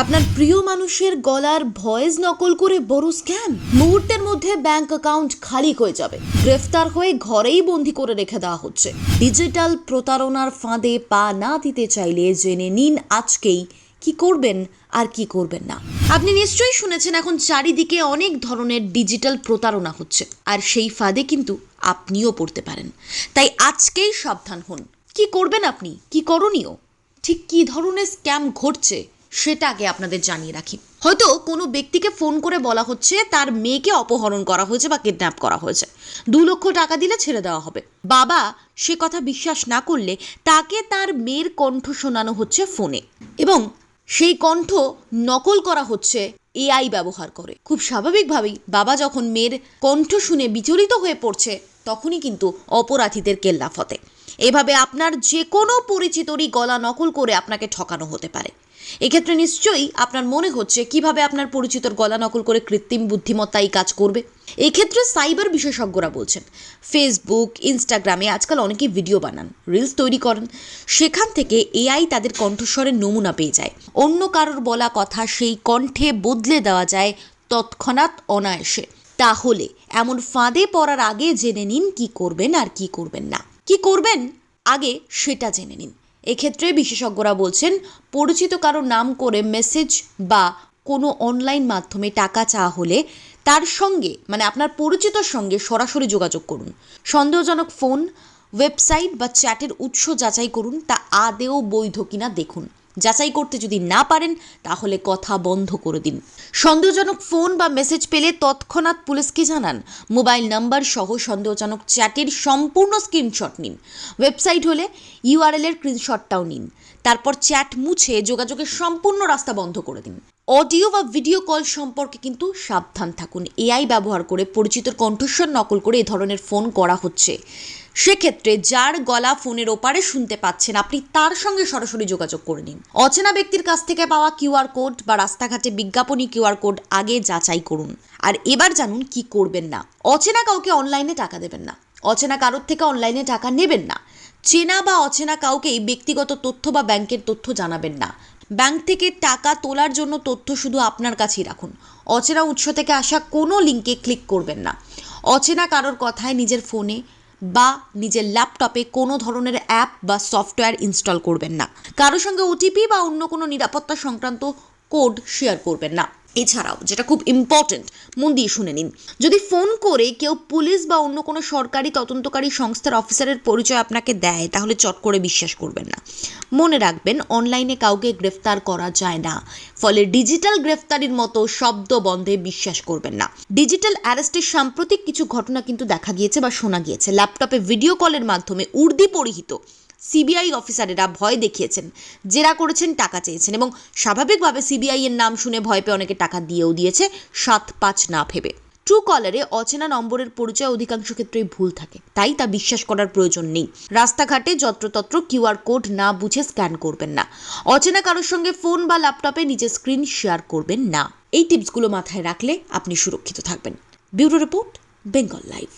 আপনার প্রিয় মানুষের গলার ভয়েস নকল করে বড় স্ক্যাম। মুহূর্তের মধ্যে ব্যাংক অ্যাকাউন্ট খালি হয়ে যাবে, গ্রেফতার হয়ে ঘরেই বন্দি করে রেখে দেওয়া হচ্ছে। ডিজিটাল প্রতারণার ফাঁদে পা না দিতে চাইলে জেনে নিন আজকেই কি করবেন আর কি করবেন না। আপনি নিশ্চয়ই শুনেছেন এখন চারিদিকে অনেক ধরনের ডিজিটাল প্রতারণা হচ্ছে, আর সেই ফাঁদে কিন্তু আপনিও পড়তে পারেন। তাই আজকেই সাবধান হন। কি করবেন আপনি, কি করণীয়, ঠিক কী ধরনের স্ক্যাম ঘটছে সেটা আগে আপনাদের জানিয়ে রাখি। হয়তো কোনো ব্যক্তিকে ফোন করে বলা হচ্ছে তার মেয়েকে অপহরণ করা হয়েছে বা কিডন্যাপ করা হয়েছে, 2 লক্ষ টাকা দিলে ছেড়ে দেওয়া হবে। বাবা সে কথা বিশ্বাস না করলে তাকে তার মেয়ের কণ্ঠ শোনানো হচ্ছে ফোনে, এবং সেই কণ্ঠ নকল করা হচ্ছে এআই ব্যবহার করে। খুব স্বাভাবিকভাবেই বাবা যখন মেয়ের কণ্ঠ শুনে বিচলিত হয়ে পড়ছে, তখনই কিন্তু অপরাধীদের কেল্লাফতে। এভাবে আপনার যে কোনো পরিচিতরই গলা নকল করে আপনাকে ঠকানো হতে পারে। এক্ষেত্রে নিশ্চয়ই আপনার মনে হচ্ছে কিভাবে আপনার পরিচিতর গলা নকল করে কৃত্রিম বুদ্ধিমত্তা এই কাজ করবে। এক্ষেত্রে সাইবার বিশেষজ্ঞরা বলছেন, ফেসবুক, ইনস্টাগ্রামে আজকাল অনেকেই ভিডিও বানান, রিলস তৈরি করেন, সেখান থেকে এআই তাদের কণ্ঠস্বরের নমুনা পেয়ে যায়। অন্য কারোর বলা কথা সেই কণ্ঠে বদলে দেওয়া যায় তৎক্ষণাৎ অনায়াসে। তাহলে এমন ফাঁদে পড়ার আগে জেনে নিন কি করবেন আর কি করবেন না। কি করবেন আগে সেটা জেনে নিন। এক্ষেত্রে বিশেষজ্ঞরা বলছেন, পরিচিত কারো নাম করে মেসেজ বা কোনো অনলাইন মাধ্যমে টাকা চাওয়া হলে তার সঙ্গে, মানে আপনার পরিচিতর সঙ্গে সরাসরি যোগাযোগ করুন। সন্দেহজনক ফোন, ওয়েবসাইট বা চ্যাটের উৎস যাচাই করুন, তা আদেও বৈধ কিনা দেখুন। যাচাই করতে যদি না পারেন তাহলে কথা বন্ধ করে দিন। সন্দেহজনক ফোন বা মেসেজ পেলে তৎক্ষণাৎ পুলিশকে জানান। মোবাইল নাম্বার সহ সন্দেহজনক চ্যাটের সম্পূর্ণ স্ক্রিনশট নিন। ওয়েবসাইট হলে ইউআরএল এর স্ক্রিনশটটাও নিন। তারপর চ্যাট মুছে যোগাযোগের সম্পূর্ণ রাস্তা বন্ধ করে দিন। অডিও বা ভিডিও কল সম্পর্কে কিন্তু সাবধান থাকুন। এআই ব্যবহার করে পরিচিত কণ্ঠস্বর নকল করে এ ধরনের ফোন করা হচ্ছে। সেক্ষেত্রে যার গলা ফোনের ওপারে শুনতে পাচ্ছেন, আপনি তার সঙ্গে সরাসরি যোগাযোগ করে নিন। অচেনা ব্যক্তির কাছ থেকে পাওয়া কিউআর কোড বা রাস্তাঘাটে বিজ্ঞাপনী কিউআর কোড আগে যাচাই করুন। আর এবার জানুন কি করবেন না। অচেনা কাউকে অনলাইনে টাকা দেবেন না। অচেনা কারোর থেকে অনলাইনে টাকা নেবেন না। চেনা বা অচেনা কাউকেই ব্যক্তিগত তথ্য বা ব্যাংকের তথ্য জানাবেন না। ব্যাংক থেকে টাকা তোলার জন্য তথ্য শুধু আপনার কাছেই রাখুন। অচেনা উৎস থেকে আসা কোনো লিঙ্কে ক্লিক করবেন না। অচেনা কারোর কথায় নিজের ফোনে বা নিজের ল্যাপটপে কোনো ধরনের অ্যাপ বা সফটওয়্যার ইনস্টল করবেন না। কারোর সঙ্গে ওটিপি বা অন্য কোনো নিরাপত্তা সংক্রান্ত কোড শেয়ার করবেন না। এছাড়াও যেটা খুব ইম্পর্টেন্ট, মন দিয়ে শুনে নিন, যদি ফোন করে কেউ পুলিশ বা অন্য কোনো সরকারি তদন্তকারী সংস্থার অফিসারের পরিচয় আপনাকে দেয়, তাহলে চট করে বিশ্বাস করবেন না। মনে রাখবেন, অনলাইনে কাউকে গ্রেফতার করা যায় না, ফলে ডিজিটাল গ্রেফতারির মতো শব্দ বন্ধে বিশ্বাস করবেন না। ডিজিটাল অ্যারেস্টের সাম্প্রতিক কিছু ঘটনা কিন্তু দেখা গিয়েছে বা শোনা গিয়েছে। ল্যাপটপে ভিডিও কলের মাধ্যমে উর্দি পরিহিত সিবিআই অফিসারেরা ভয় দেখিয়েছেন, জেরা করেছেন, টাকা চেয়েছেন, এবং স্বাভাবিকভাবে সিবিআই এর নাম শুনে ভয় পেয়ে অনেকে টাকা দিয়েও দিয়েছে 7-5 না ভেবে। ট্রু কলারে অচেনা নম্বরের পরিচয় অধিকাংশ ক্ষেত্রেই ভুল থাকে, তাই তা বিশ্বাস করার প্রয়োজন নেই। রাস্তাঘাটে যত্রতত্র কিউআর কোড না বুঝে স্ক্যান করবেন না। অচেনা কারোর সঙ্গে ফোন বা ল্যাপটপে নিজের স্ক্রিন শেয়ার করবেন না। এই টিপসগুলো মাথায় রাখলে আপনি সুরক্ষিত থাকবেন। Bureau report, Bengal live.